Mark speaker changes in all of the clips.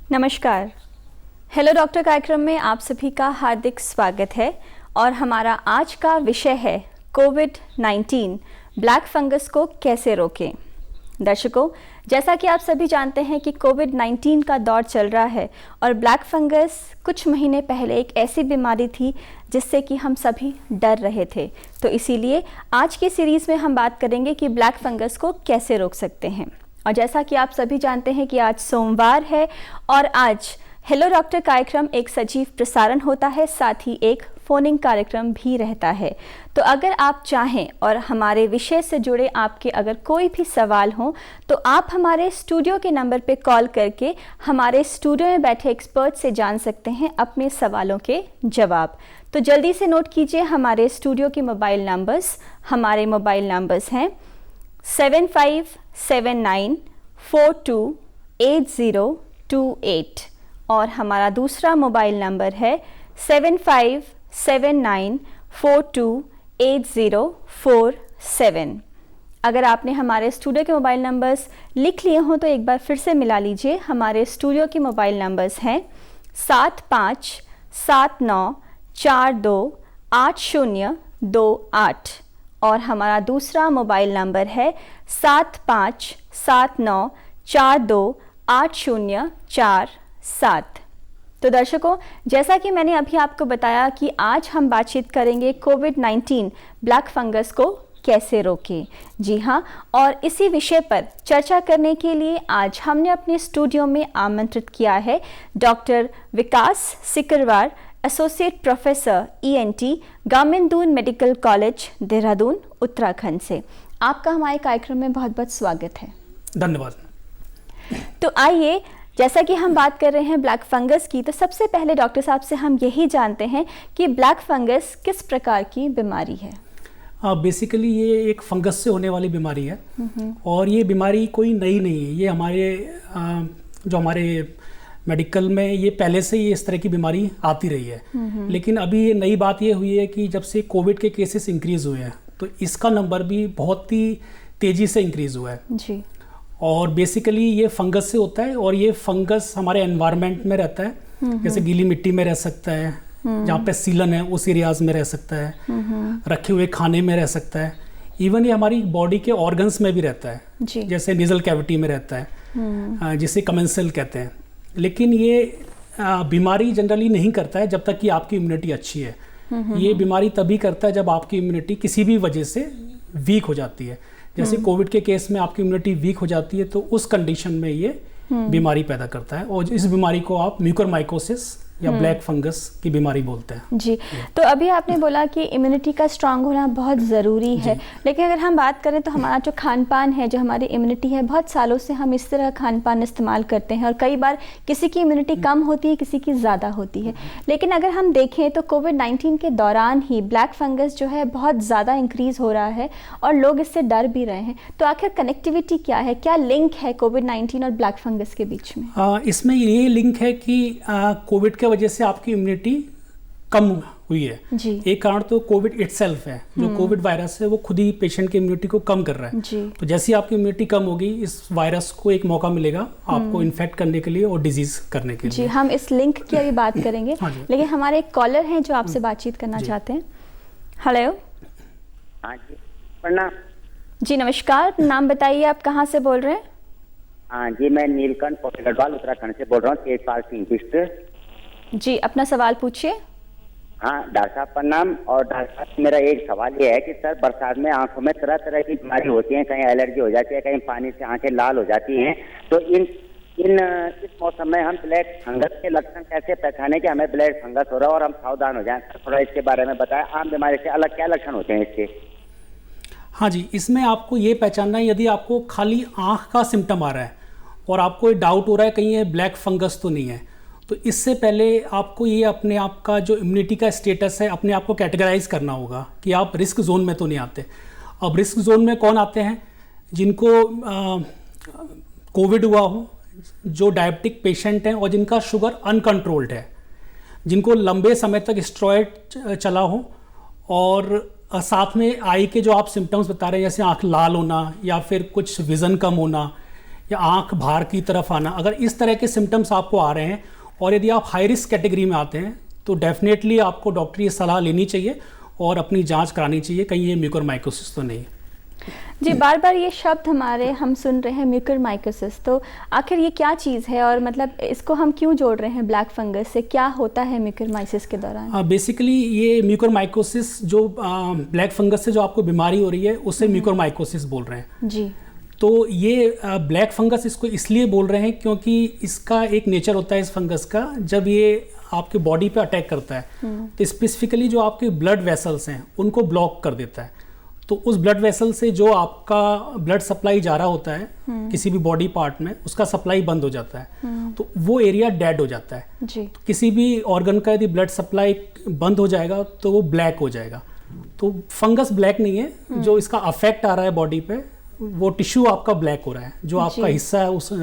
Speaker 1: नमस्कार। Hello doctor कार्यक्रम में आप सभी का हार्दिक स्वागत है और हमारा आज का विषय है कोविड-19 ब्लैक फंगस को कैसे रोकें। दर्शकों, जैसा कि आप सभी जानते हैं कि कोविड-19 का दौर चल रहा है और ब्लैक फंगस कुछ महीने पहले एक ऐसी बीमारी थी जिससे कि हम सभी डर रहे थे। तो इसीलिए आज की सीरीज़ में हम बात करेंगे कि ब्लैक फंगस को कैसे रोक सकते हैं। और जैसा कि आप सभी जानते हैं कि आज सोमवार है और आज हेलो डॉक्टर कार्यक्रम एक सजीव प्रसारण होता है, साथ ही एक फोनिंग कार्यक्रम भी रहता है। तो अगर आप चाहें और हमारे विषय से जुड़े आपके अगर कोई भी सवाल हो तो आप हमारे स्टूडियो के नंबर पे कॉल करके हमारे स्टूडियो में बैठे एक्सपर्ट से जान सकते हैं अपने सवालों के जवाब। तो जल्दी से नोट कीजिए हमारे स्टूडियो के मोबाइल नंबर्स। हमारे मोबाइल नंबर्स हैं 7579428028 और हमारा दूसरा मोबाइल नंबर है 7579428047। अगर आपने हमारे स्टूडियो के मोबाइल नंबर्स लिख लिए हों तो एक बार फिर से मिला लीजिए। हमारे स्टूडियो के मोबाइल नंबर्स हैं 7579428028 और हमारा दूसरा मोबाइल नंबर है 7579428047। तो दर्शकों, जैसा कि मैंने अभी आपको बताया कि आज हम बातचीत करेंगे कोविड-19 ब्लैक फंगस को कैसे रोकें। जी हाँ, और इसी विषय पर चर्चा करने के लिए आज हमने अपने स्टूडियो में आमंत्रित किया है doctor Vikas Sikarwar, associate professor ENT, गामेंदून मेडिकल कॉलेज, देहरादून, उत्तराखंड से। आपका हमारे कार्यक्रम में बहुत बहुत स्वागत है।
Speaker 2: धन्यवाद।
Speaker 1: तो आइए, जैसा कि हम बात कर रहे हैं ब्लैक फंगस की, तो सबसे पहले डॉक्टर साहब से हम यही जानते हैं कि ब्लैक फंगस किस प्रकार की बीमारी है।
Speaker 2: बेसिकली ये एक फंगस से होने वाली बीमारी है और ये बीमारी कोई नई नहीं है। ये जो हमारे मेडिकल में ये पहले से ही इस तरह की बीमारी आती रही है। लेकिन अभी ये नई बात ये हुई है कि जब से कोविड के केसेस इंक्रीज हुए हैं तो इसका नंबर भी बहुत ही तेज़ी से इंक्रीज हुआ है
Speaker 1: जी।
Speaker 2: और बेसिकली ये फंगस से होता है और ये फंगस हमारे एनवायरनमेंट में रहता है। जैसे गीली मिट्टी में रह सकता है, जहाँ पे सीलन है उस एरियाज में रह सकता है, रखे हुए खाने में रह सकता है, इवन ये हमारी बॉडी के ऑर्गन्स में भी रहता है
Speaker 1: जी।
Speaker 2: जैसे नेजल कैविटी में रहता है, जिसे कमेंसल कहते हैं। लेकिन ये बीमारी जनरली नहीं करता है जब तक कि आपकी इम्यूनिटी अच्छी है। ये बीमारी तभी करता है जब आपकी इम्यूनिटी किसी भी वजह से वीक हो जाती है। जैसे कोविड के केस में आपकी इम्यूनिटी वीक हो जाती है तो उस कंडीशन में ये बीमारी पैदा करता है और इस बीमारी को आप म्यूकोरमाइकोसिस या ब्लैक फंगस की बीमारी बोलते हैं
Speaker 1: जी। तो अभी आपने बोला कि इम्यूनिटी का स्ट्रांग होना बहुत ज़रूरी है, लेकिन अगर हम बात करें तो हमारा जो खान पान है, जो हमारी इम्यूनिटी है, बहुत सालों से हम इस तरह खान पान इस्तेमाल करते हैं और कई बार किसी की इम्यूनिटी कम होती है, किसी की ज़्यादा होती है। लेकिन अगर हम देखें तो कोविड-19 के दौरान ही ब्लैक फंगस जो है बहुत ज़्यादा इंक्रीज़ हो रहा है और लोग इससे डर भी रहे हैं। तो आखिर कनेक्टिविटी क्या है, क्या लिंक है कोविड-19 और ब्लैक फंगस के बीच में?
Speaker 2: इसमें ये लिंक है कि कोविड के वजह से आपकी इम्यूनिटी कम हुई है जी। एक कारण तो कोविड इटसेल्फ है, जो कोविड वायरस है वो खुद ही पेशेंट की इम्यूनिटी को कम कर रहा है जी। तो जैसे ही आपकी इम्यूनिटी कम होगी, इस वायरस को एक मौका मिलेगा आपको इन्फेक्ट करने के लिए और डिजीज करने के लिए
Speaker 1: जी। हम इस लिंक की अभी बात करेंगे लेकिन हमारे एक कॉलर हैं जो आपसे बातचीत करना चाहते हैं। हेलो।
Speaker 3: हाँ जी, प्रणाम
Speaker 1: जी। नमस्कार, नाम बताइए, आप कहाँ से बोल रहे हैं?
Speaker 3: हाँ जी, मैं नीलकंठ गढ़वाल उत्तराखंड से बोल रहा हूँ, तेजपाल सिंह बिष्ट
Speaker 1: जी। अपना सवाल पूछिए।
Speaker 3: हाँ डॉक्टर साहब प्रणाम। और डॉक्टर साहब, मेरा एक सवाल ये है कि सर बरसात में आंखों में तरह तरह की बीमारी होती है, कहीं एलर्जी हो जाती है, कहीं पानी से आंखें लाल हो जाती हैं। तो इस मौसम में हम ब्लैक फंगस के लक्षण कैसे पहचाने कि हमें ब्लैक फंगस हो रहा है और हम सावधान हो जाएं? थोड़ा इसके बारे में बताएं, आम बीमारी से अलग क्या लक्षण होते हैं इसके?
Speaker 2: हाँ जी, इसमें आपको ये पहचानना है यदि आपको खाली आँख का सिम्टम आ रहा है और आपको डाउट हो रहा है कहीं ये ब्लैक फंगस तो नहीं है, तो इससे पहले आपको ये अपने आप का जो इम्यूनिटी का स्टेटस है अपने आप को कैटेगराइज करना होगा कि आप रिस्क जोन में तो नहीं आते। अब रिस्क जोन में कौन आते हैं? जिनको कोविड हुआ हो, जो डायबिटिक पेशेंट हैं और जिनका शुगर अनकंट्रोल्ड है, जिनको लंबे समय तक स्टेरॉयड चला हो और साथ में आई के जो आप सिम्टम्स बता रहे हैं जैसे आँख लाल होना या फिर कुछ विज़न कम होना या आंख बाहर की तरफ आना, अगर इस तरह के सिम्टम्स आपको आ रहे हैं और यदि आप हाई रिस्क कैटेगरी में आते हैं तो डेफिनेटली आपको डॉक्टरी सलाह लेनी चाहिए और अपनी जांच करानी चाहिए कहीं ये म्यूकोरमाइकोसिस तो नहीं।
Speaker 1: जी, बार बार ये शब्द हम सुन रहे हैं म्यूकोरमाइकोसिस, तो आखिर ये क्या चीज़ है और मतलब इसको हम क्यों जोड़ रहे हैं ब्लैक फंगस से? क्या होता है म्यूकोरमाइसिस के दौरान?
Speaker 2: बेसिकली ये म्यूकोरमाइकोसिस जो ब्लैक फंगस से जो आपको बीमारी हो रही है उसे म्यूकोरमाइकोसिस बोल रहे हैं
Speaker 1: जी। तो
Speaker 2: ये ब्लैक फंगस इसको इसलिए बोल रहे हैं क्योंकि इसका एक नेचर होता है इस फंगस का, जब ये आपके बॉडी पे अटैक करता है तो स्पेसिफिकली जो आपके ब्लड वेसल्स हैं उनको ब्लॉक कर देता है। तो उस ब्लड वेसल से जो आपका ब्लड सप्लाई जा रहा होता है किसी भी बॉडी पार्ट में, उसका सप्लाई बंद हो जाता है, तो वो एरिया डेड हो जाता है जी। तो किसी भी ऑर्गन का यदि ब्लड सप्लाई बंद हो जाएगा तो वो ब्लैक हो जाएगा। तो फंगस ब्लैक नहीं है, जो इसका अफेक्ट आ रहा है बॉडी पे वो टिश्यू आपका ब्लैक हो रहा है, जो आपका हिस्सा है उस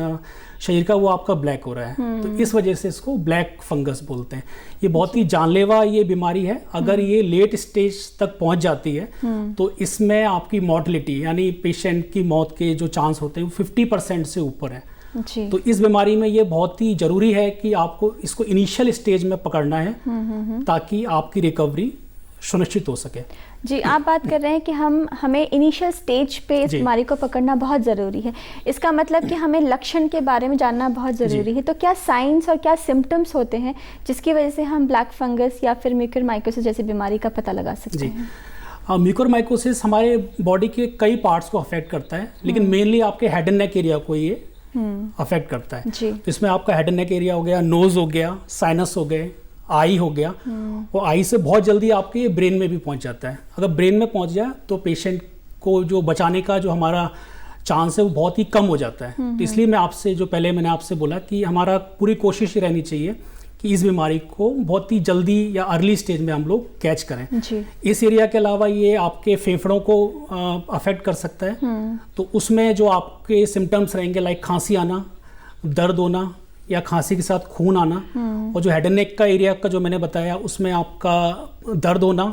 Speaker 2: शरीर का वो आपका ब्लैक हो रहा है। तो इस वजह से इसको ब्लैक फंगस बोलते हैं। ये बहुत ही जानलेवा ये बीमारी है, अगर ये लेट स्टेज तक पहुंच जाती है तो इसमें आपकी मॉर्टलिटी यानी पेशेंट की मौत के जो चांस होते हैं वो 50% से ऊपर है जी। तो इस बीमारी में ये बहुत ही जरूरी है कि आपको इसको इनिशियल स्टेज में पकड़ना है ताकि आपकी रिकवरी सुनिश्चित हो सके
Speaker 1: जी। आप बात कर रहे हैं कि हमें इनिशियल स्टेज पे इस बीमारी को पकड़ना बहुत ज़रूरी है, इसका मतलब कि हमें लक्षण के बारे में जानना बहुत ज़रूरी है। तो क्या साइंस और क्या सिम्टम्स होते हैं जिसकी वजह से हम ब्लैक फंगस या फिर म्यूकोरमाइकोसिस जैसी बीमारी का पता लगा सकते हैं?
Speaker 2: म्यूकोरमाइकोसिस हमारे बॉडी के कई पार्ट्स को अफेक्ट करता है, लेकिन मेनली आपके हेड एंड नेक एरिया को ये अफेक्ट करता है जी। तो इसमें आपका हेड एंड नेक एरिया हो गया, नोज हो गया, साइनस हो गए, आई हो गया, और आई से बहुत जल्दी आपके ब्रेन में भी पहुंच जाता है। अगर ब्रेन में पहुंच जाए तो पेशेंट को जो बचाने का जो हमारा चांस है वो बहुत ही कम हो जाता है। तो इसलिए मैं आपसे जो पहले मैंने आपसे बोला कि हमारा पूरी कोशिश रहनी चाहिए कि इस बीमारी को बहुत ही जल्दी या अर्ली स्टेज में हम लोग कैच करें जी। इस एरिया के अलावा ये आपके फेफड़ों को अफेक्ट कर सकता है। तो उसमें जो आपके सिम्टम्स रहेंगे लाइक खांसी आना, दर्द होना या खांसी के साथ खून आना, और जो हेड एंड नेक का एरिया का जो मैंने बताया उसमें आपका दर्द होना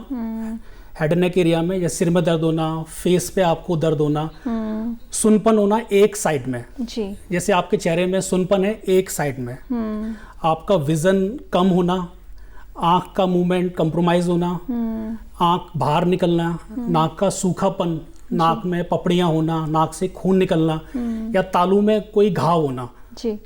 Speaker 2: हेड एंड नेक एरिया में, या सिर में दर्द होना, फेस पे आपको दर्द होना, सुनपन होना एक साइड में जी। जैसे आपके चेहरे में सुनपन है एक साइड में, आपका विजन कम होना, आंख का मूवमेंट कंप्रोमाइज होना, आंख बाहर निकलना, नाक का सूखापन, नाक में पपड़ियां होना, नाक से खून निकलना, या तालू में कोई घाव होना जी।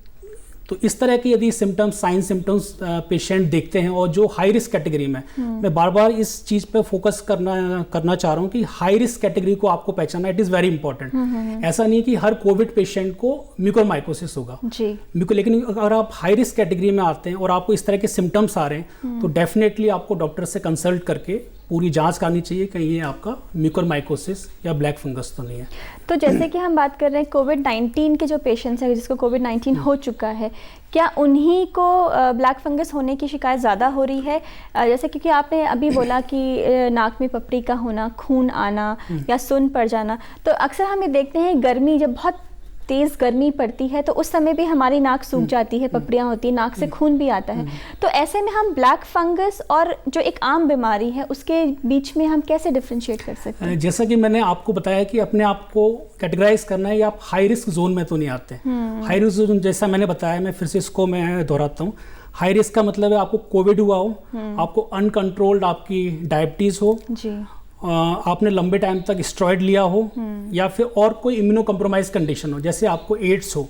Speaker 2: तो इस तरह के यदि सिम्टम्स, साइन सिम्टम्स पेशेंट देखते हैं, और जो हाई रिस्क कैटेगरी में, मैं बार बार इस चीज़ पे फोकस करना चाह रहा हूँ कि हाई रिस्क कैटेगरी को आपको पहचानना, इट इज़ वेरी इंपॉर्टेंट। ऐसा नहीं है कि हर कोविड पेशेंट को म्यूकोरमाइकोसिस होगा जी। लेकिन अगर आप हाई रिस्क कैटेगरी में आते हैं और आपको इस तरह के सिम्टम्स आ रहे हैं तो डेफिनेटली आपको डॉक्टर से कंसल्ट करके पूरी जांच करनी चाहिए कहीं ये आपका म्यूकोरमाइकोसिस या ब्लैक फंगस तो नहीं है।
Speaker 1: तो जैसे कि हम बात कर रहे हैं कोविड-19 के जो पेशेंट्स हैं जिसको कोविड-19 हो चुका है, क्या उन्हीं को ब्लैक फंगस होने की शिकायत ज़्यादा हो रही है? जैसे क्योंकि आपने अभी बोला कि नाक में पपड़ी का होना, खून आना या सुन पड़ जाना, तो अक्सर हम ये देखते हैं गर्मी, जब बहुत तेज़ गर्मी पड़ती है तो उस समय भी हमारी नाक सूख जाती है, पपड़ियाँ होती है, नाक से खून भी आता है। तो ऐसे में हम ब्लैक फंगस और जो एक आम बीमारी है उसके बीच में हम कैसे डिफरेंशिएट कर सकते हैं?
Speaker 2: जैसा कि मैंने आपको बताया कि अपने आप को कैटेगराइज करना है, या आप हाई रिस्क जोन में तो नहीं आते। हाई रिस्क जोन जैसा मैंने बताया, मैं फिर से इसको मैं दोहराता हूँ। हाई रिस्क का मतलब है आपको कोविड हुआ हो, आपको अनकंट्रोल्ड आपकी डायबिटीज़ हो जी, आपने लंबे टाइम तक स्टेरॉइड लिया हो, या फिर और कोई इम्यूनो कम्प्रोमाइज कंडीशन हो, जैसे आपको एड्स हो,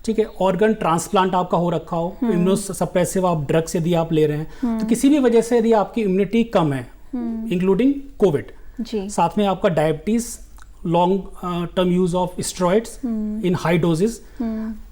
Speaker 2: ठीक है, ऑर्गन ट्रांसप्लांट आपका हो रखा हो, इम्यूनो सप्रेसिव आप ड्रग्स यदि आप ले रहे हैं, तो किसी भी वजह से यदि आपकी इम्यूनिटी कम है, इंक्लूडिंग कोविड, साथ में आपका diabetes, long term use of steroids in high doses,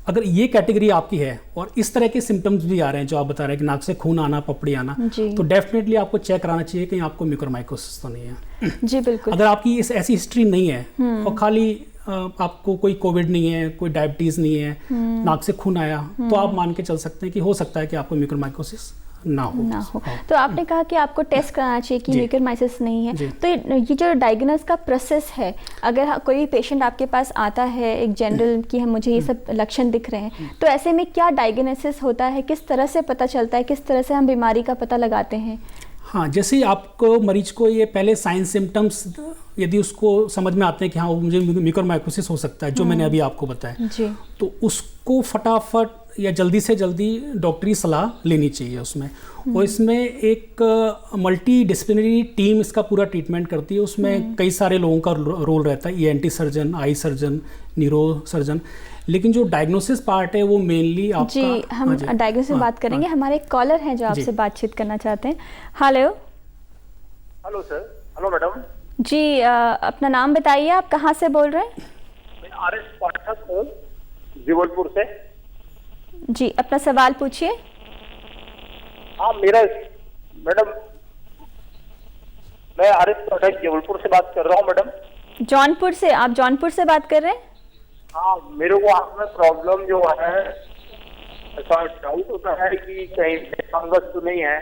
Speaker 2: अगर ये कैटेगरी आपकी है और इस तरह के सिम्टम्स भी आ रहे हैं जो आप बता रहे हैं कि नाक से खून आना, पपड़ी आना, तो डेफिनेटली आपको चेक कराना चाहिए कि आपको म्यूकोरमाइकोसिस तो नहीं है
Speaker 1: जी। बिल्कुल।
Speaker 2: अगर आपकी ऐसी हिस्ट्री नहीं है और खाली आपको कोई कोविड नहीं है, कोई डायबिटीज नहीं है, नाक से खून आया, तो आप मान के चल सकते हैं कि हो सकता है कि आपको म्यूकोरमाइकोसिस ना हो।
Speaker 1: तो आपने कहा कि आपको टेस्ट कराना चाहिए कि म्यूकोरमाइकोसिस नहीं है, तो ये जो डायग्नोस का प्रोसेस है, अगर कोई पेशेंट आपके पास आता है एक जनरल कि मुझे ये सब लक्षण दिख रहे हैं, तो ऐसे में क्या डायग्नोसिस होता है, किस तरह से पता चलता है, किस तरह से हम बीमारी का पता लगाते हैं?
Speaker 2: हाँ, जैसे ही आपको मरीज को ये पहले साइन सिम्टम्स यदि उसको समझ में आते हैं कि हाँ मुझे म्यूकरमाइकोसिस हो सकता है, जो मैंने अभी आपको बताया,
Speaker 1: जी,
Speaker 2: तो उसको फटाफट या जल्दी से जल्दी डॉक्टरी सलाह लेनी चाहिए उसमें। और इसमें एक मल्टी डिसिप्लिनरी टीम इसका पूरा ट्रीटमेंट करती है। उसमें कई सारे लोगों का रोल रहता है, ENT surgeon, eye surgeon, neuro surgeon, लेकिन जो डायग्नोसिस पार्ट है वो मेनली आपका।
Speaker 1: जी, हम डायग्नोसिस में बात करेंगे। हमारे एक कॉलर हैं जो आपसे बातचीत करना चाहते हैं। Hello.
Speaker 4: Hello sir. Hello madam.
Speaker 1: जी, अपना नाम बताइए, आप कहाँ से बोल रहे हैं?
Speaker 4: मैं RS पाठक हूँ, जबलपुर से।
Speaker 1: जी, अपना सवाल पूछिए।
Speaker 4: हाँ, मेरा मैडम, मैं RS पाठक जबलपुर से बात कर रहा हूँ मैडम।
Speaker 1: जौनपुर से? आप जौनपुर से बात कर रहे हैं?
Speaker 4: हाँ, मेरे को आँख में प्रॉब्लम जो है, ऐसा डाउट होता है कि कहीं फंगस तो नहीं है।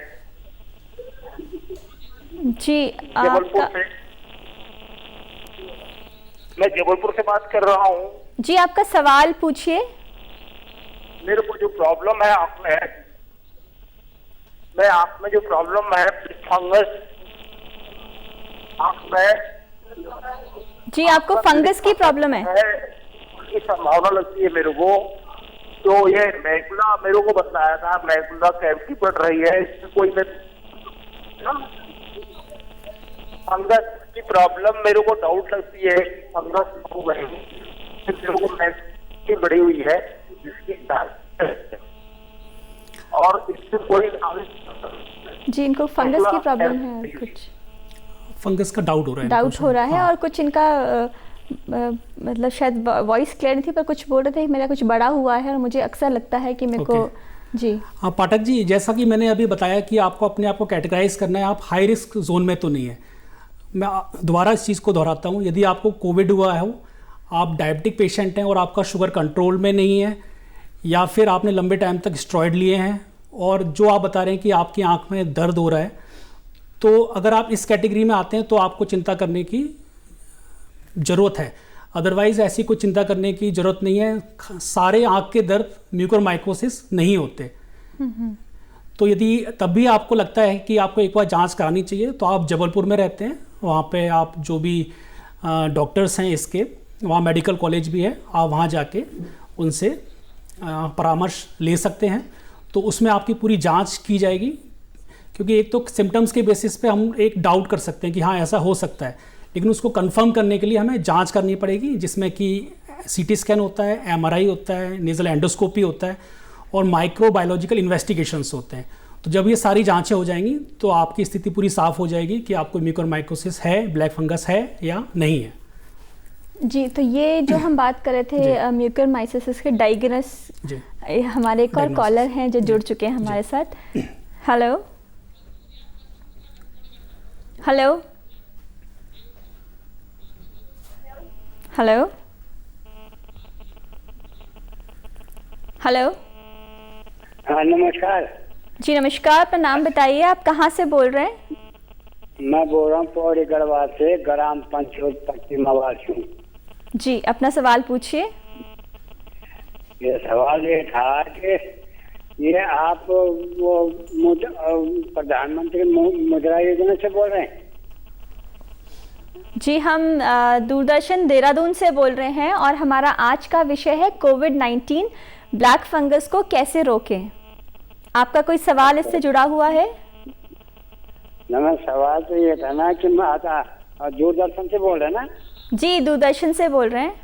Speaker 1: जी,
Speaker 4: जबलपुर से, मैं जबलपुर से बात कर रहा हूँ।
Speaker 1: जी, आपका सवाल पूछिए।
Speaker 4: मेरे को जो प्रॉब्लम है आँख में, मैं आँख में जो प्रॉब्लम है फंगस आँख में।
Speaker 1: जी, आपको फंगस की प्रॉब्लम है?
Speaker 4: की संभावना लगती है मेरे को। तो ये मैकुला मेरे को बताया था, मैकुला कैविटी पड़ रही है, इसमें कोई फंगस की प्रॉब्लम मेरे को डाउट लगती है, फंगस हो गई मेरे को, मैकुला बढ़ी हुई है जिसकी और इससे कोई।
Speaker 1: जी, इनको फंगस की प्रॉब्लम है, कुछ
Speaker 2: फंगस का डाउट हो रहा है,
Speaker 1: डाउट हो रहा है। और कुछ इनका मतलब शायद वॉइस क्लियर नहीं थी, पर कुछ बोल रहे थे मेरा कुछ बड़ा हुआ है और मुझे अक्सर लगता है कि मेरे को। जी
Speaker 2: हाँ पाठक जी, जैसा कि मैंने अभी बताया कि आपको अपने आप को कैटेगराइज करना है, आप हाई रिस्क जोन में तो नहीं है। मैं दोबारा इस चीज़ को दोहराता हूँ, यदि आपको कोविड हुआ हो, आप डायबिटिक पेशेंट हैं और आपका शुगर कंट्रोल में नहीं है, या फिर आपने लंबे टाइम तक स्टेरॉइड लिए हैं, और जो आप बता रहे हैं कि आपकी आँख में दर्द हो रहा है, तो अगर आप इस कैटेगरी में आते हैं तो आपको चिंता करने की ज़रूरत है। अदरवाइज़ ऐसी कोई चिंता करने की ज़रूरत नहीं है। सारे आँख के दर्द म्यूकरमाइकोसिस नहीं होते। तो यदि तब भी आपको लगता है कि आपको एक बार जांच करानी चाहिए, तो आप जबलपुर में रहते हैं, वहाँ पे आप जो भी डॉक्टर्स हैं इसके, वहाँ मेडिकल कॉलेज भी है, आप वहाँ जाके उनसे परामर्श ले सकते हैं। तो उसमें आपकी पूरी जांच की जाएगी, क्योंकि एक तो सिम्टम्स के बेसिस पे हम एक डाउट कर सकते हैं कि हाँ ऐसा हो सकता है, लेकिन उसको कंफर्म करने के लिए हमें जांच करनी पड़ेगी, जिसमें कि CT स्कैन होता है, MRI होता है, नेजल एंडोस्कोपी होता है और माइक्रोबायोलॉजिकल इन्वेस्टिगेशंस होते हैं। तो जब ये सारी जांचें हो जाएंगी तो आपकी स्थिति पूरी साफ हो जाएगी कि आपको म्यूकरमाइकोसिस है, ब्लैक फंगस है या नहीं है।
Speaker 1: जी, तो ये जो हम बात कर रहे थे म्यूकरमाइकोसिस के डायग्नोस, हमारे एक और कॉलर हैं जो जुड़ चुके हैं हमारे साथ। Hello hello hello hello.
Speaker 5: हाँ नमस्कार।
Speaker 1: जी नमस्कार, अपना नाम बताइए, आप कहाँ से बोल रहे हैं?
Speaker 5: मैं बोल रहा हूँ पौड़ी गढ़वाल से, ग्राम पंचायत पश्चिम आवास हूँ।
Speaker 1: जी, अपना सवाल पूछिए।
Speaker 5: ये सवाल ये था कि ये आप वो प्रधानमंत्री मुद्रा योजना से बोल रहे हैं?
Speaker 1: जी, हम दूरदर्शन देहरादून से बोल रहे हैं और हमारा आज का विषय है कोविड-19 ब्लैक फंगस को कैसे रोकें। आपका कोई सवाल इससे जुड़ा हुआ है?
Speaker 5: ना, सवाल तो ये था ना कि मैं दूरदर्शन से बोल रहे हैं ना?
Speaker 1: जी, दूरदर्शन से बोल रहे हैं।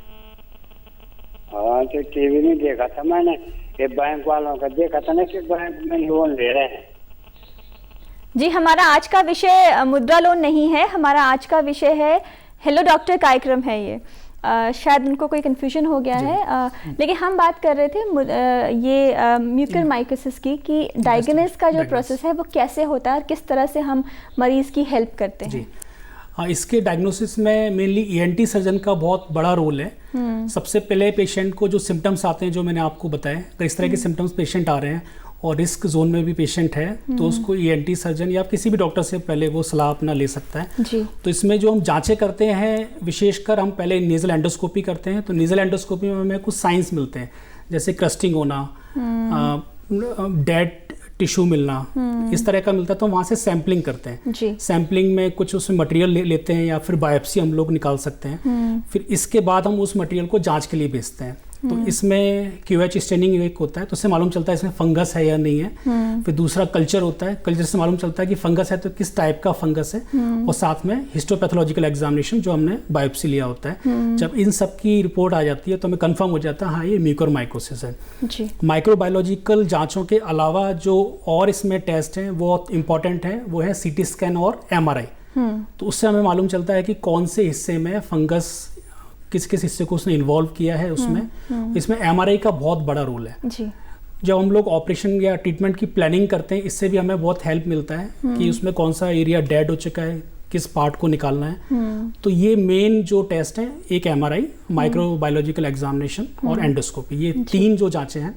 Speaker 5: हाँ, तो टीवी नहीं देखा था मैंने, ये बैंक वालों का देखा था ना कि बैंक में लोन ले रहे हैं।
Speaker 1: जी, हमारा आज का विषय मुद्रा लोन नहीं है, हमारा आज का विषय है हेलो डॉक्टर कार्यक्रम है ये। शायद उनको कोई कंफ्यूजन हो गया है, लेकिन हम बात कर रहे थे ये म्यूकरमाइकोसिस की, कि डायग्नोसिस का जो प्रोसेस है वो कैसे होता है और किस तरह से हम मरीज की हेल्प करते हैं।
Speaker 2: हाँ, इसके डायग्नोसिस में मेनली ENT सर्जन का बहुत बड़ा रोल है। सबसे पहले पेशेंट को जो सिम्टम्स आते हैं, जो मैंने आपको बताया, अगर इस तरह के सिम्टम्स पेशेंट आ रहे हैं और रिस्क जोन में भी पेशेंट है, तो उसको ENT सर्जन या किसी भी डॉक्टर से पहले वो सलाह अपना ले सकता है।
Speaker 1: जी।
Speaker 2: तो इसमें जो हम जांचें करते हैं, विशेषकर हम पहले नेजल एंडोस्कोपी करते हैं। तो नेजल एंडोस्कोपी में हमें कुछ साइंस मिलते हैं, जैसे क्रस्टिंग होना, डेड टिश्यू मिलना इस तरह का मिलता है, तो वहाँ से सैम्पलिंग करते हैं
Speaker 1: जी।
Speaker 2: सैम्पलिंग में कुछ उसमें मटेरियल लेते हैं या फिर बायोप्सी हम लोग निकाल सकते हैं। फिर इसके बाद हम उस मटेरियल को जांच के लिए भेजते हैं। तो इसमें QH स्टेनिंग एक होता है, तो उससे मालूम चलता है इसमें फंगस है या नहीं है। फिर दूसरा कल्चर होता है, कल्चर से मालूम चलता है कि फंगस है तो किस टाइप का फंगस है। और साथ में हिस्टोपैथोलॉजिकल एग्जामिनेशन जो हमने बायोप्सी लिया होता है। जब इन सब की रिपोर्ट आ जाती है तो हमें कंफर्म हो जाता है हाँ ये म्यूकोरमाइकोसिस है
Speaker 1: जी।
Speaker 2: माइक्रोबायोलॉजिकल जांचों के अलावा जो और इसमें टेस्ट हैं वो इम्पॉर्टेंट हैं, वो है CT स्कैन और MRI। तो उससे हमें मालूम चलता है कि कौन से हिस्से में फंगस किस किस हिस्से को उसने इन्वॉल्व किया है उसमें। इसमें MRI का बहुत बड़ा रोल है
Speaker 1: जी।
Speaker 2: जब हम लोग ऑपरेशन या ट्रीटमेंट की प्लानिंग करते हैं, इससे भी हमें बहुत हेल्प मिलता है कि उसमें कौन सा एरिया डेड हो चुका है, किस पार्ट को निकालना है। तो ये मेन जो टेस्ट हैं, एक MRI, माइक्रोबायोलॉजिकल एग्जामिनेशन और एंडोस्कोपी, ये 3 जो जांचें हैं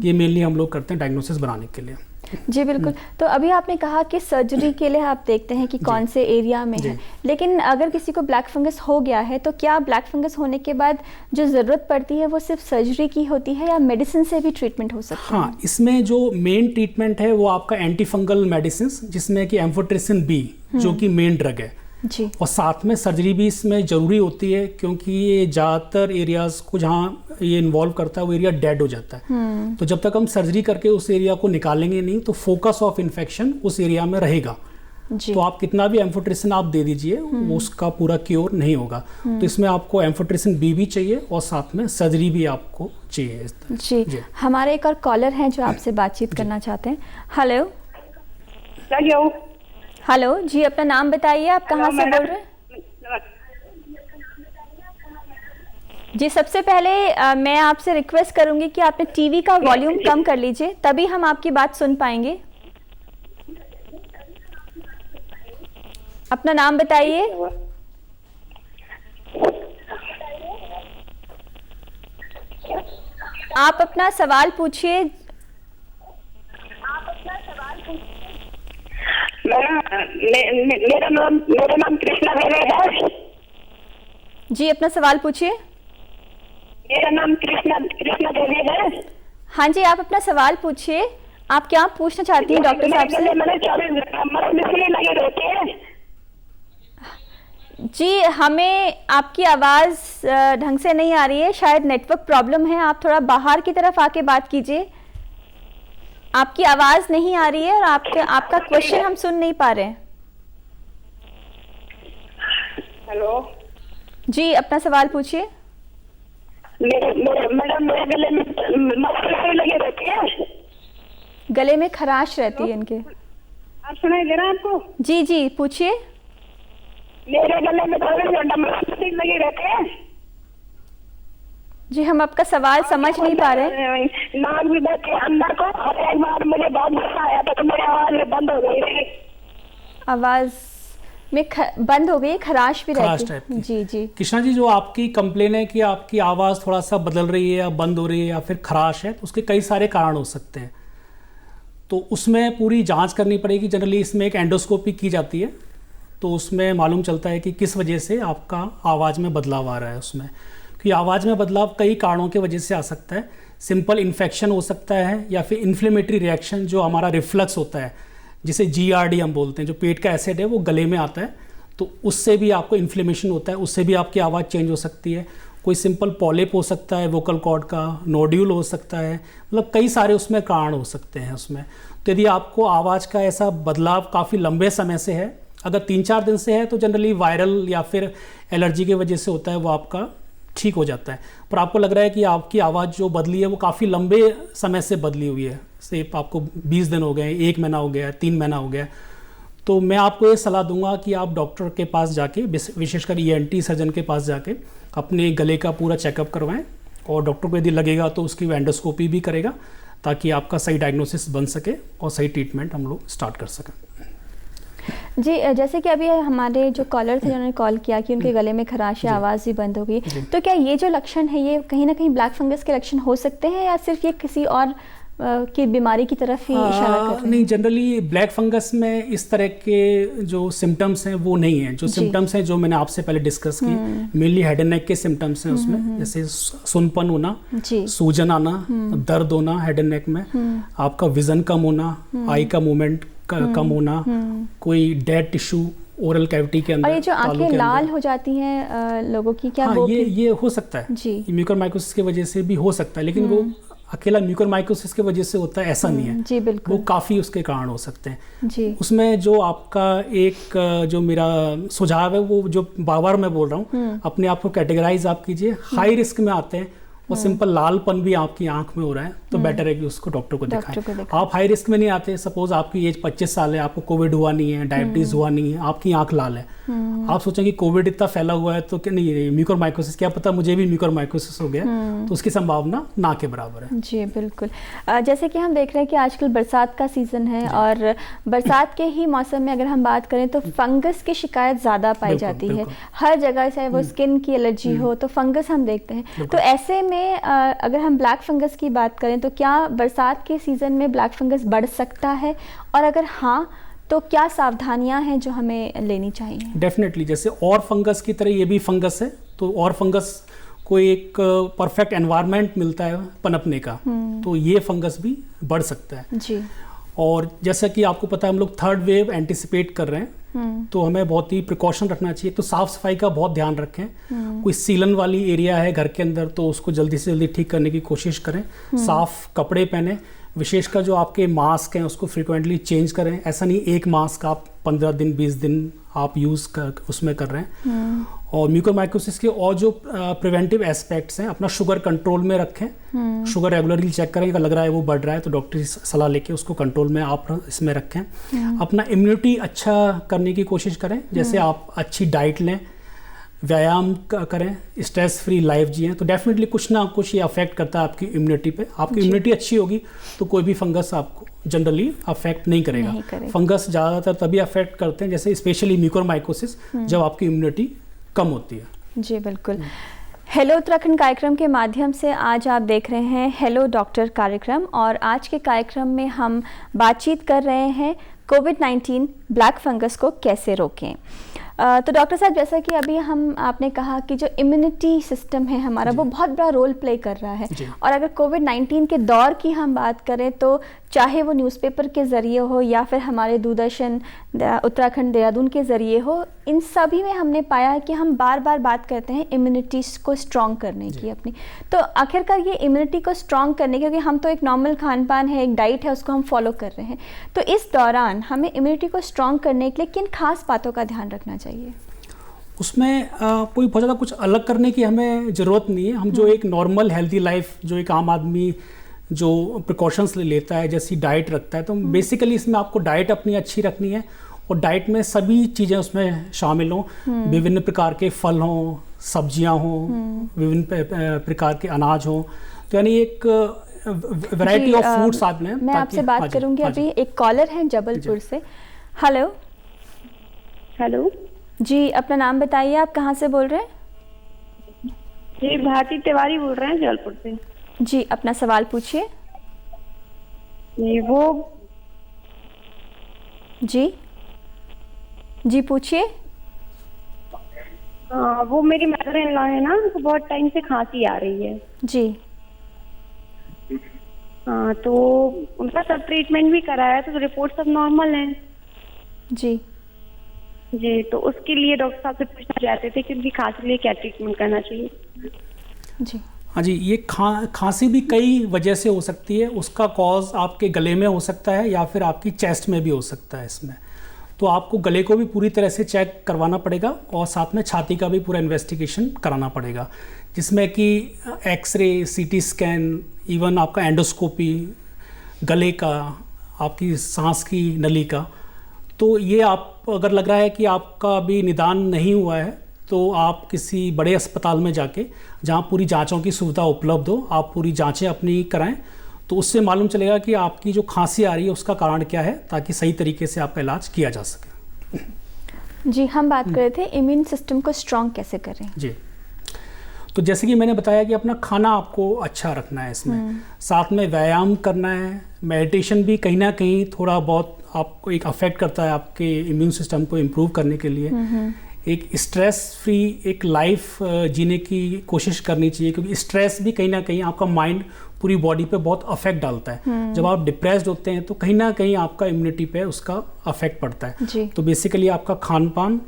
Speaker 2: ये मेनली हम लोग करते हैं डायग्नोसिस बनाने के लिए।
Speaker 1: जी बिल्कुल। तो अभी आपने कहा कि सर्जरी के लिए आप देखते हैं कि कौन से एरिया में है, लेकिन अगर किसी को ब्लैक फंगस हो गया है तो क्या ब्लैक फंगस होने के बाद जो ज़रूरत पड़ती है वो सिर्फ सर्जरी की होती है या मेडिसिन से भी ट्रीटमेंट हो सकता है?
Speaker 2: हाँ, इसमें जो मेन ट्रीटमेंट है वो आपका एंटी फंगल मेडिसिन, जिसमें कि एम्फोटेरिसिन B जो कि मेन ड्रग है
Speaker 1: जी।
Speaker 2: और साथ में सर्जरी भी इसमें ज़रूरी होती है क्योंकि ये ज़्यादातर एरियाज़ को जहाँ ये इन्वॉल्व करता है वो एरिया डेड हो जाता है। तो जब तक हम सर्जरी करके उस एरिया को निकालेंगे नहीं तो फोकस ऑफ इन्फेक्शन उस एरिया में रहेगा। तो आप कितना भी एम्फोटेरिसिन आप दे दीजिए वो उसका पूरा क्योर नहीं होगा। तो इसमें आपको एम्फोटेरिसिन B भी चाहिए और साथ में सर्जरी भी आपको चाहिए।
Speaker 1: जी। हमारे एक और कॉलर हैं जो आपसे बातचीत करना चाहते हैं। हेलो हेलो जी, अपना नाम बताइए, आप कहाँ से बोल रहे हैं? जी, सबसे पहले मैं आपसे रिक्वेस्ट करूंगी कि आपने टीवी का वॉल्यूम कम कर लीजिए, तभी हम आपकी बात सुन पाएंगे। अपना नाम बताइए। आप अपना सवाल पूछिए।
Speaker 6: मेरा नाम कृष्णा देवी है
Speaker 1: जी। अपना सवाल पूछिए।
Speaker 6: मेरा नाम कृष्णा देवी है।
Speaker 1: हाँ जी, आप अपना सवाल पूछिए। आप क्या पूछना चाहती हैं डॉक्टर साहब से?
Speaker 6: लगे रहते हैं
Speaker 1: जी। हमें आपकी आवाज़ ढंग से नहीं आ रही है, शायद नेटवर्क प्रॉब्लम है। आप थोड़ा बाहर की तरफ आके बात कीजिए। आपकी आवाज़ नहीं आ रही है और आपका क्वेश्चन हम सुन नहीं पा रहे हैं।
Speaker 6: हेलो
Speaker 1: जी, अपना सवाल पूछिए।
Speaker 6: मैडम मेरे गले में लगे रहते हैं।
Speaker 1: गले में खराश रहती है इनके।
Speaker 6: आप सुनाई दे रहा है आपको?
Speaker 1: जी जी, पूछिए।
Speaker 6: मेरे गले में लगे रहते हैं
Speaker 1: जी। हम आपका सवाल समझ नहीं पा रहे।
Speaker 6: नाक भी बैठे अंदर को, और एक बार मुझे बहुत गुस्सा आया था तो मेरी आवाज बंद हो गई।
Speaker 1: आवाज में बंद हो गई, खराश भी रहती है। जी जी।
Speaker 2: कृष्णा जी, जो आपकी कंप्लेन है कि आपकी आवाज़ थोड़ा सा बदल रही है या बंद हो रही है या फिर खराश है, तो उसके कई सारे कारण हो सकते हैं। तो उसमें पूरी जांच करनी पड़ेगी। जनरली इसमें एक एंडोस्कोपी की जाती है, तो उसमें मालूम चलता है कि किस वजह से आपका आवाज़ में बदलाव आ रहा है। उसमें कि आवाज़ में बदलाव कई कारणों की वजह से आ सकता है। सिंपल इन्फेक्शन हो सकता है या फिर इन्फ्लेमेटरी रिएक्शन, जो हमारा रिफ्लक्स होता है जिसे GRD हम बोलते हैं, जो पेट का एसिड है वो गले में आता है, तो उससे भी आपको इन्फ्लेमेशन होता है, उससे भी आपकी आवाज़ चेंज हो सकती है। कोई सिंपल पॉलिप हो सकता है वोकल कॉर्ड का, नोड्यूल हो सकता है, मतलब कई सारे उसमें कारण हो सकते हैं उसमें। तो यदि आपको आवाज़ का ऐसा बदलाव काफ़ी लंबे समय से है, अगर 3-4 दिन से है, तो जनरली वायरल या फिर एलर्जी की वजह से होता है, वो आपका ठीक हो जाता है। पर आपको लग रहा है कि आपकी आवाज़ जो बदली है वो काफ़ी लंबे समय से बदली हुई है, से आपको 20 दिन हो गए, 1 महीना हो गया, 3 महीना हो गया, तो मैं आपको ये सलाह दूंगा कि आप डॉक्टर के पास जाके, विशेषकर ENT सर्जन के पास जाके अपने गले का पूरा चेकअप करवाएं, और डॉक्टर को यदि लगेगा तो उसकी एंडोस्कोपी भी करेगा, ताकि आपका सही डायग्नोसिस बन सके और सही ट्रीटमेंट हम लोग स्टार्ट कर सकें।
Speaker 1: जी, जैसे कि अभी हमारे जो कॉलर थे जिन्होंने कॉल किया कि उनके गले में खराश है, आवाज़ भी बंद हो गई, तो क्या ये जो लक्षण है ये कहीं ना कहीं ब्लैक फंगस के लक्षण हो सकते हैं या सिर्फ ये किसी और की बीमारी की तरफ ही इशारा कर रहे हैं?
Speaker 2: नहीं, जनरली ब्लैक फंगस में इस तरह के जो सिम्टम्स हैं वो नहीं हैं। जो सिम्टम्स हैं जो मैंने आपसे पहले डिस्कस की, मेनली हेड एंड नेक के सिम्टम्स हैं उसमें, जैसे सुनपन होना, सूजन आना, दर्द होना हेड एंड नेक में, आपका विजन कम होना, आई का मूवमेंट कम होना, कोई डेड टिश्यू ओरल कैविटी के अंदर,
Speaker 1: और ये जो आंखें लाल हो जाती हैं लोगों की, क्या वो
Speaker 2: ये हो सकता है
Speaker 1: जी,
Speaker 2: म्यूकोरमाइकोसिस की वजह से भी हो सकता है, लेकिन वो अकेला म्यूकोरमाइकोसिस की वजह से होता है ऐसा नहीं है
Speaker 1: जी, बिल्कुल,
Speaker 2: वो काफ़ी उसके कारण हो सकते हैं
Speaker 1: जी।
Speaker 2: उसमें जो आपका एक जो मेरा सुझाव है, वो जो बार मैं बोल रहा हूँ, अपने आप को कैटेगराइज आप कीजिए। हाई रिस्क में आते हैं और सिंपल लालपन भी आपकी आंख में हो रहा है तो बेटर है कि उसको डॉक्टर को दिखाएं। आप हाई रिस्क में नहीं आते, सपोज आपकी एज 25 साल है, आपको कोविड हुआ नहीं है, डायबिटीज हुआ नहीं है, आपकी आंख लाल है, आप सोचें कि कोविड इतना फैला हुआ है तो क्या नहीं, म्यूकोरमाइकोसिस, क्या पता मुझे भी म्यूकोरमाइकोसिस हो गया, तो उसकी संभावना ना के बराबर है।
Speaker 1: जी बिल्कुल। जैसे कि हम देख रहे हैं कि आजकल बरसात का सीज़न है और बरसात के ही मौसम में अगर हम बात करें तो फंगस की शिकायत ज़्यादा पाई जाती है हर जगह, चाहे वो स्किन की एलर्जी हो तो फंगस हम देखते हैं। तो ऐसे में अगर हम ब्लैक फंगस की बात करें तो क्या बरसात के सीज़न में ब्लैक फंगस बढ़ सकता है, और अगर हाँ तो क्या सावधानियां हैं जो हमें लेनी चाहिए?
Speaker 2: डेफिनेटली, जैसे और फंगस की तरह ये भी फंगस है, तो और फंगस को एक परफेक्ट एनवायरनमेंट मिलता है पनपने का, तो ये फंगस भी बढ़ सकता है
Speaker 1: जी।
Speaker 2: और जैसा कि आपको पता है हम लोग थर्ड वेव एंटिसिपेट कर रहे हैं, तो हमें बहुत ही प्रिकॉशन रखना चाहिए। तो साफ सफाई का बहुत ध्यान रखें, कोई सीलन वाली एरिया है घर के अंदर तो उसको जल्दी से जल्दी ठीक करने की कोशिश करें, साफ कपड़े पहने, विशेषकर जो आपके मास्क हैं उसको फ्रिक्वेंटली चेंज करें। ऐसा नहीं एक मास्क आप 15 दिन 20 दिन आप यूज़ उसमें कर रहे हैं। और म्यूकोरमाइकोसिस के और जो प्रिवेंटिव एस्पेक्ट्स हैं, अपना शुगर कंट्रोल में रखें, शुगर रेगुलरली चेक करें, अगर लग रहा है वो बढ़ रहा है तो डॉक्टर की सलाह लेके उसको कंट्रोल में आप इसमें रखें। अपना इम्यूनिटी अच्छा करने की कोशिश करें, जैसे आप अच्छी डाइट लें, व्यायाम करें, स्ट्रेस फ्री लाइफ जिएं, तो डेफिनेटली कुछ ना कुछ ये अफेक्ट करता है आपकी इम्यूनिटी पे। आपकी इम्यूनिटी अच्छी होगी तो कोई भी फंगस आपको जनरली अफेक्ट नहीं करेगा। फंगस ज़्यादातर तभी अफेक्ट करते हैं, जैसे स्पेशली म्यूकोरमाइकोसिस, जब आपकी इम्यूनिटी कम होती है।
Speaker 1: जी बिल्कुल। हेलो उत्तराखंड कार्यक्रम के माध्यम से आज आप देख रहे हैं हेलो डॉक्टर कार्यक्रम, और आज के कार्यक्रम में हम बातचीत कर रहे हैं कोविड-19 ब्लैक फंगस को कैसे रोकें। तो डॉक्टर साहब, जैसा कि अभी आपने कहा कि जो इम्यूनिटी सिस्टम है हमारा वो बहुत बड़ा रोल प्ले कर रहा है, और अगर कोविड-19 के दौर की हम बात करें तो चाहे वो न्यूज़पेपर के ज़रिए हो या फिर हमारे दूरदर्शन उत्तराखंड देहरादून के ज़रिए हो, इन सभी में हमने पाया है कि हम बार बार बात करते हैं इम्यूनिटी को स्ट्रॉन्ग करने की अपनी। तो आखिरकार ये इम्यूनिटी को स्ट्रॉन्ग करने, क्योंकि हम तो एक नॉर्मल खान पान है, एक डाइट है, उसको हम फॉलो कर रहे हैं, तो इस दौरान हमें इम्यूनिटी को स्ट्रॉन्ग करने के लिए किन खास बातों का ध्यान रखना चाहिए?
Speaker 2: उसमें कोई बहुत ज़्यादा कुछ अलग करने की हमें ज़रूरत नहीं है। हम जो एक नॉर्मल हेल्दी लाइफ, जो एक आम आदमी जो प्रिकॉशंस लेता है, जैसी डाइट रखता है, तो बेसिकली इसमें आपको डाइट अपनी अच्छी रखनी है, और डाइट में सभी चीज़ें उसमें शामिल हों, विभिन्न प्रकार के फल हों, सब्जियां हों, विभिन्न प्रकार के अनाज हों, तो यानी एक वैरायटी ऑफ फूड्स आप लें।
Speaker 1: मैं आपसे बात करूंगी अभी, एक कॉलर है जबलपुर से। हेलो।
Speaker 7: हेलो
Speaker 1: जी, अपना नाम बताइए, आप कहाँ से बोल रहे हैं?
Speaker 7: जी, भारती तिवारी बोल रहे हैं जबलपुर से।
Speaker 1: जी, अपना सवाल पूछिए। जी पूछिए।
Speaker 7: वो मेरी मदर इन लॉ है ना, उनको बहुत टाइम से खांसी आ रही है।
Speaker 1: जी।
Speaker 7: तो उनका सब ट्रीटमेंट भी कराया तो रिपोर्ट सब नॉर्मल है।
Speaker 1: जी
Speaker 7: जी, तो उसके लिए डॉक्टर साहब से पूछना चाहते थे कि उनकी खांसी के लिए क्या ट्रीटमेंट करना चाहिए।
Speaker 1: जी
Speaker 2: हाँ जी, ये खांसी भी कई वजह से हो सकती है। उसका कॉज आपके गले में हो सकता है या फिर आपकी चेस्ट में भी हो सकता है इसमें। तो आपको गले को भी पूरी तरह से चेक करवाना पड़ेगा और साथ में छाती का भी पूरा इन्वेस्टिगेशन कराना पड़ेगा, जिसमें कि एक्सरे, सीटी स्कैन, इवन आपका एंडोस्कोपी, गले का, आपकी सांस की नली का। तो ये आप अगर लग रहा है कि आपका अभी निदान नहीं हुआ है तो आप किसी बड़े अस्पताल में जाके, जहाँ पूरी जांचों की सुविधा उपलब्ध हो, आप पूरी जांचें अपनी कराएं, तो उससे मालूम चलेगा कि आपकी जो खांसी आ रही है उसका कारण क्या है, ताकि सही तरीके से आपका इलाज किया जा सके।
Speaker 1: जी, हम बात कर रहे थे इम्यून सिस्टम को स्ट्रॉन्ग कैसे करें।
Speaker 2: जी, तो जैसे कि मैंने बताया कि अपना खाना आपको अच्छा रखना है, इसमें साथ में व्यायाम करना है, मेडिटेशन भी कहीं ना कहीं थोड़ा बहुत आपको एक अफेक्ट करता है आपके इम्यून सिस्टम को इम्प्रूव करने के लिए। एक स्ट्रेस फ्री एक लाइफ जीने की कोशिश करनी चाहिए, क्योंकि स्ट्रेस भी कहीं ना कहीं आपका माइंड पूरी बॉडी पे बहुत अफेक्ट डालता है। जब आप डिप्रेस्ड होते हैं तो कहीं ना कहीं आपका इम्यूनिटी पे उसका अफेक्ट पड़ता है। तो बेसिकली आपका खान पान,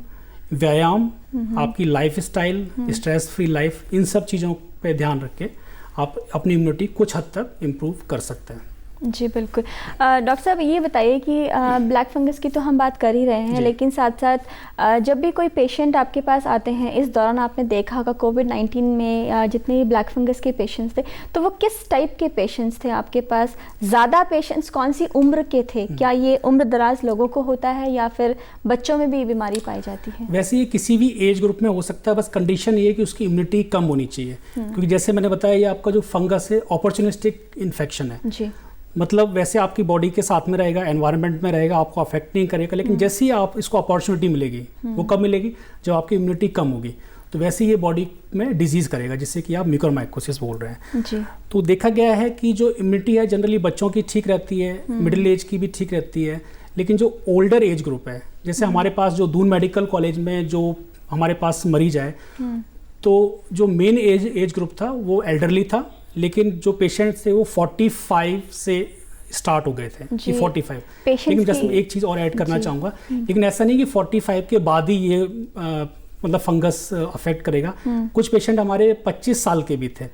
Speaker 2: व्यायाम, आपकी lifestyle, stress free life, इन सब चीज़ों पे ध्यान रख के आप अपनी इम्यूनिटी कुछ हद तक इम्प्रूव कर सकते हैं।
Speaker 1: जी बिल्कुल। डॉक्टर साहब ये बताइए कि ब्लैक फंगस की तो हम बात कर ही रहे हैं, लेकिन साथ साथ जब भी कोई पेशेंट आपके पास आते हैं, इस दौरान आपने देखा होगा कोविड-19 में जितने भी ब्लैक फंगस के पेशेंट्स थे, तो वो किस टाइप के पेशेंट्स थे आपके पास? ज़्यादा पेशेंट्स कौन सी उम्र के थे? क्या ये उम्र दराज लोगों को होता है या फिर बच्चों में भी बीमारी पाई जाती है?
Speaker 2: वैसे ये किसी भी एज ग्रुप में हो सकता है, बस कंडीशन ये है कि उसकी इम्यूनिटी कम होनी चाहिए। क्योंकि जैसे मैंने बताया, ये आपका जो फंगस है अपॉर्चुनिस्टिक इन्फेक्शन है।
Speaker 1: जी।
Speaker 2: मतलब वैसे आपकी बॉडी के साथ में रहेगा, एनवायरनमेंट में रहेगा, आपको अफेक्ट नहीं करेगा, लेकिन जैसे ही आप इसको अपॉर्चुनिटी मिलेगी, वो कब मिलेगी? जब आपकी इम्यूनिटी कम होगी, तो वैसे ही ये बॉडी में डिजीज़ करेगा, जिससे कि आप म्यूकोरमाइकोसिस बोल रहे हैं।
Speaker 1: जी।
Speaker 2: तो देखा गया है कि जो इम्यूनिटी है जनरली बच्चों की ठीक रहती है, मिडिल एज की भी ठीक रहती है, लेकिन जो ओल्डर एज ग्रुप है, जैसे हमारे पास जो दून मेडिकल कॉलेज में जो हमारे पास मरीज आए, तो जो मेन एज ग्रुप था वो एल्डरली था, लेकिन जो पेशेंट्स थे वो 45 से स्टार्ट हो गए थे कि 45। लेकिन जैसे मैं एक चीज़ और ऐड करना चाहूँगा, लेकिन ऐसा नहीं कि 45 के बाद ही ये मतलब फंगस अफेक्ट करेगा। कुछ पेशेंट हमारे 25 साल के भी थे,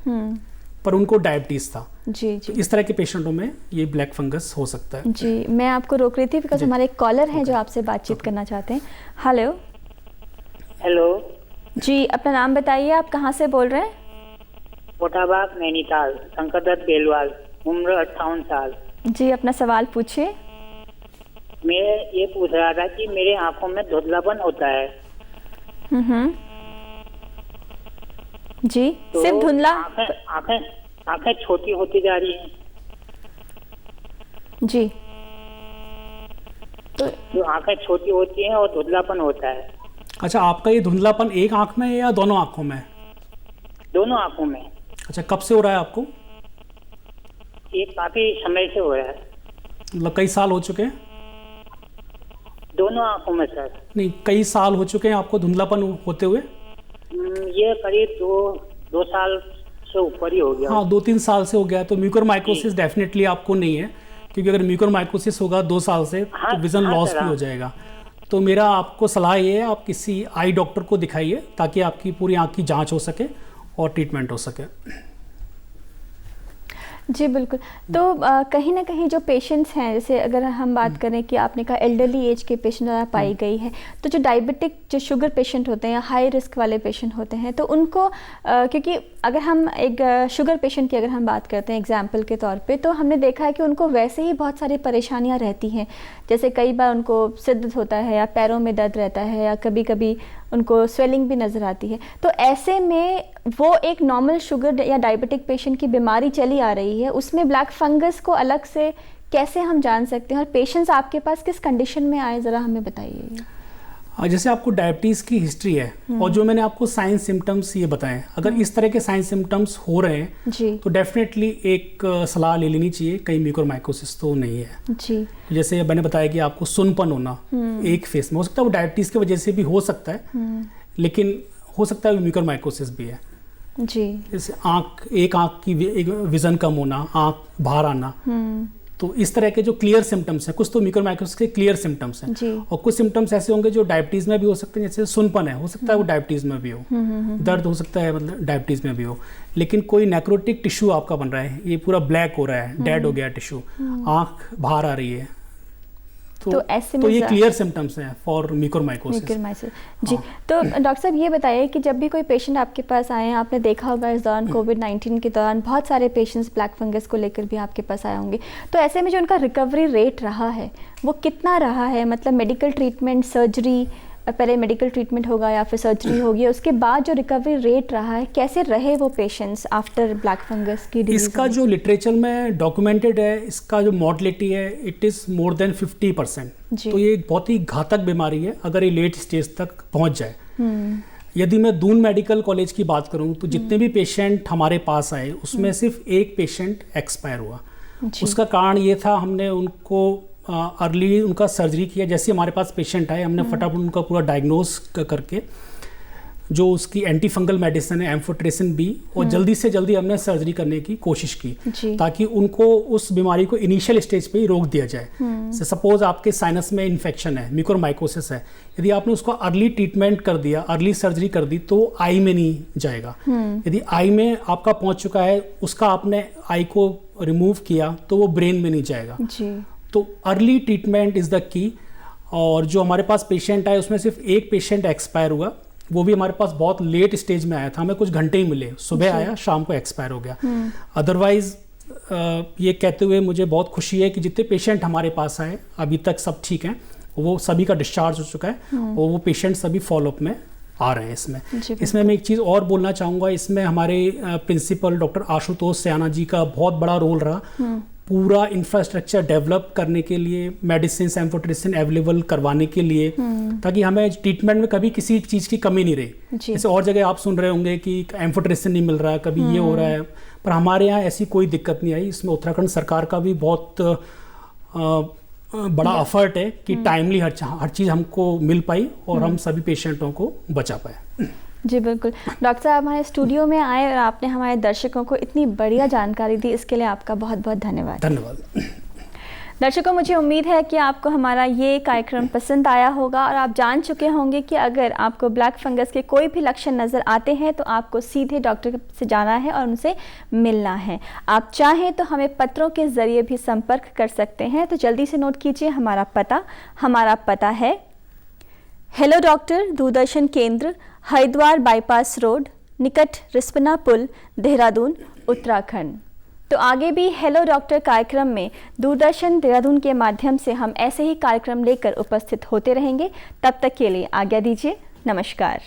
Speaker 2: पर उनको डायबिटीज़ था।
Speaker 1: जी।
Speaker 2: तो इस तरह के पेशेंटों में ये ब्लैक फंगस हो सकता है।
Speaker 1: जी, मैं आपको रोक रही थी बिकॉज हमारे एक कॉलर हैं जो आपसे बातचीत करना चाहते हैं। हेलो।
Speaker 8: हेलो
Speaker 1: जी, अपना नाम बताइए, आप कहाँ से बोल रहे हैं?
Speaker 8: कोटाबाग नैनीताल, शंकर दत्त बेलवाल, उम्र 58 साल।
Speaker 1: जी, अपना सवाल पूछिए।
Speaker 8: मैं ये पूछ रहा था कि मेरे आंखों में धुंधलापन होता है।
Speaker 1: जी,
Speaker 8: तो
Speaker 1: सिर्फ धुंधला?
Speaker 8: आंखें छोटी होती जा रही हैं।
Speaker 1: जी।
Speaker 8: तो आंखें छोटी होती हैं और धुंधलापन होता है।
Speaker 2: अच्छा, आपका ये धुंधलापन एक आंख में है या दोनों आंखों में?
Speaker 8: दोनों आंखों में।
Speaker 2: अच्छा, कब से हो रहा है आपको?
Speaker 8: ये काफी समय से हो रहा है।
Speaker 2: मतलब कई साल हो चुके हैं?
Speaker 8: दोनों आंखों में सर।
Speaker 2: नहीं, कई साल हो चुके हैं आपको धुंधलापन होते हुए?
Speaker 8: ये करीब दो साल से ऊपर ही हो गया।
Speaker 2: हाँ, 2-3 साल से हो गया। तो म्यूकोरमाइकोसिस डेफिनेटली आपको नहीं है, क्योंकि अगर म्यूकोरमाइकोसिस होगा 2 साल से तो विजन लॉस भी हो जाएगा। तो मेरा आपको सलाह ये है, आप किसी आई डॉक्टर को दिखाइए ताकि आपकी पूरी आँख की जाँच हो सके और ट्रीटमेंट हो सके।
Speaker 1: जी बिल्कुल। तो कहीं ना कहीं जो पेशेंट्स हैं, जैसे अगर हम बात करें कि आपने कहा एल्डरली एज के पेशेंट ज़्यादा पाई गई है, तो जो डायबिटिक जो शुगर पेशेंट होते हैं या हाई रिस्क वाले पेशेंट होते हैं, तो उनको क्योंकि अगर हम एक शुगर पेशेंट की अगर हम बात करते हैं एग्जाम्पल के तौर पे, तो हमने देखा है कि उनको वैसे ही बहुत सारी परेशानियाँ रहती हैं। जैसे कई बार उनको सिर दर्द होता है या पैरों में दर्द रहता है या कभी कभी उनको स्वेलिंग भी नज़र आती है। तो ऐसे में वो एक नॉर्मल शुगर या डायबिटिक पेशेंट की बीमारी चली आ रही है, उसमें ब्लैक फंगस को अलग से कैसे हम जान सकते हैं? और पेशेंट्स आपके पास किस कंडीशन में आए, ज़रा हमें बताइए।
Speaker 2: जैसे आपको डायबिटीज़ की हिस्ट्री है और जो मैंने आपको साइन सिम्टम्स ये बताएं, अगर इस तरह के साइन सिम्टम्स हो रहे हैं
Speaker 1: जी,
Speaker 2: तो डेफिनेटली एक सलाह ले लेनी चाहिए, कहीं म्यूकोरमाइकोसिस तो नहीं है।
Speaker 1: जी।
Speaker 2: जैसे मैंने बताया कि आपको सुनपन होना एक फेस में हो सकता है, वो डायबिटीज़ की वजह से भी हो सकता है, लेकिन हो सकता है म्यूकोरमाइकोसिस भी है।
Speaker 1: जी।
Speaker 2: जैसे एक आँख की विज़न कम होना, आँख बाहर आना, तो इस तरह के जो क्लियर सिम्टम्स हैं, कुछ तो म्यूकोरमाइकोसिस के क्लियर सिम्टम्स हैं और कुछ सिम्टम्स ऐसे होंगे जो डायबिटीज़ में भी हो सकते हैं। जैसे सुनपन है, हो सकता है वो डायबिटीज़ में भी हो, दर्द हो सकता है मतलब डायबिटीज़ में भी हो, लेकिन कोई नेक्रोटिक टिश्यू आपका बन रहा है, ये पूरा ब्लैक हो रहा है, डेड हो गया टिश्यू, आँख बाहर आ रही है, तो ऐसे में ये क्लियर सिम्टम्स हैं फॉर म्यूकोरमाइकोसिस।
Speaker 1: जी। तो डॉक्टर साहब ये बताइए कि जब भी कोई पेशेंट आपके पास आए हैं, आपने देखा होगा इस दौरान कोविड-19 के दौरान बहुत सारे पेशेंट्स ब्लैक फंगस को लेकर भी आपके पास आए होंगे, तो ऐसे में जो उनका रिकवरी रेट रहा है वो कितना रहा है? मतलब मेडिकल ट्रीटमेंट, सर्जरी, पहले मेडिकल ट्रीटमेंट होगा या फिर सर्जरी होगी, उसके बाद जो रिकवरी रेट रहा है, कैसे रहे वो पेशेंट्स आफ्टर ब्लैक फंगस की डिजीज?
Speaker 2: इसका जो लिटरेचर में डॉक्यूमेंटेड है, इसका जो मॉर्टलिटी है इट इज़ मोर देन 50%। तो ये बहुत ही घातक बीमारी है अगर ये लेट स्टेज तक पहुंच जाए। यदि मैं दून मेडिकल कॉलेज की बात करूं तो जितने भी पेशेंट हमारे पास आए उसमें सिर्फ एक पेशेंट एक्सपायर हुआ। उसका कारण ये था, हमने उनको अर्ली उनका सर्जरी किया। जैसे हमारे पास पेशेंट आए हमने फटाफट उनका पूरा डायग्नोस करके जो उसकी एंटी फंगल मेडिसिन है एम्फोटेरेसिन बी, और जल्दी से जल्दी हमने सर्जरी करने की कोशिश की ताकि उनको उस बीमारी को इनिशियल स्टेज पे ही रोक दिया जाए। सपोज आपके साइनस में इन्फेक्शन है, म्यूकोरमाइकोसिस है, यदि आपने उसको अर्ली ट्रीटमेंट कर दिया, अर्ली सर्जरी कर दी तो आई में नहीं जाएगा। यदि आई में आपका पहुंच चुका है, उसका आपने आई को रिमूव किया तो वो ब्रेन में नहीं जाएगा। तो early treatment is the key. और जो हमारे पास पेशेंट आए उसमें सिर्फ एक पेशेंट एक्सपायर हुआ, वो भी हमारे पास बहुत लेट स्टेज में आया था, हमें कुछ घंटे ही मिले, सुबह आया शाम को एक्सपायर हो गया। अदरवाइज ये कहते हुए मुझे बहुत खुशी है कि जितने पेशेंट हमारे पास आए अभी तक सब ठीक हैं, वो सभी का डिस्चार्ज हो चुका है और वो पेशेंट सभी फॉलोअप में आ रहे हैं। इसमें मैं एक चीज़ और बोलना चाहूँगा, इसमें हमारे प्रिंसिपल डॉक्टर आशुतोष सयाना जी का बहुत बड़ा रोल रहा। पूरा इंफ्रास्ट्रक्चर डेवलप करने के लिए, मेडिसिन एम्फोटेरेसिन अवेलेबल करवाने के लिए, ताकि हमें ट्रीटमेंट में कभी किसी चीज़ की कमी नहीं रही। जैसे और जगह आप सुन रहे होंगे कि एम्फोटेरेसिन नहीं मिल रहा है, कभी ये हो रहा है, पर हमारे यहाँ ऐसी कोई दिक्कत नहीं आई। इसमें उत्तराखंड सरकार का भी बहुत बड़ा एफर्ट है कि टाइमली हर चीज़ हमको मिल पाई और हम सभी पेशेंटों को बचा पाए।
Speaker 1: जी बिल्कुल। डॉक्टर साहब हमारे स्टूडियो में आए और आपने हमारे दर्शकों को इतनी बढ़िया जानकारी दी, इसके लिए आपका बहुत बहुत धन्यवाद।
Speaker 2: धन्यवाद।
Speaker 1: दर्शकों, मुझे उम्मीद है कि आपको हमारा ये कार्यक्रम पसंद आया होगा और आप जान चुके होंगे कि अगर आपको ब्लैक फंगस के कोई भी लक्षण नज़र आते हैं तो आपको सीधे डॉक्टर से जाना है और उनसे मिलना है। आप चाहें तो हमें पत्रों के ज़रिए भी संपर्क कर सकते हैं, तो जल्दी से नोट कीजिए हमारा पता है हेलो डॉक्टर, दूरदर्शन केंद्र, हरिद्वार बाईपास रोड, निकट रिस्पना पुल, देहरादून, उत्तराखंड। तो आगे भी हेलो डॉक्टर कार्यक्रम में दूरदर्शन देहरादून के माध्यम से हम ऐसे ही कार्यक्रम लेकर उपस्थित होते रहेंगे। तब तक के लिए आज्ञा दीजिए। नमस्कार।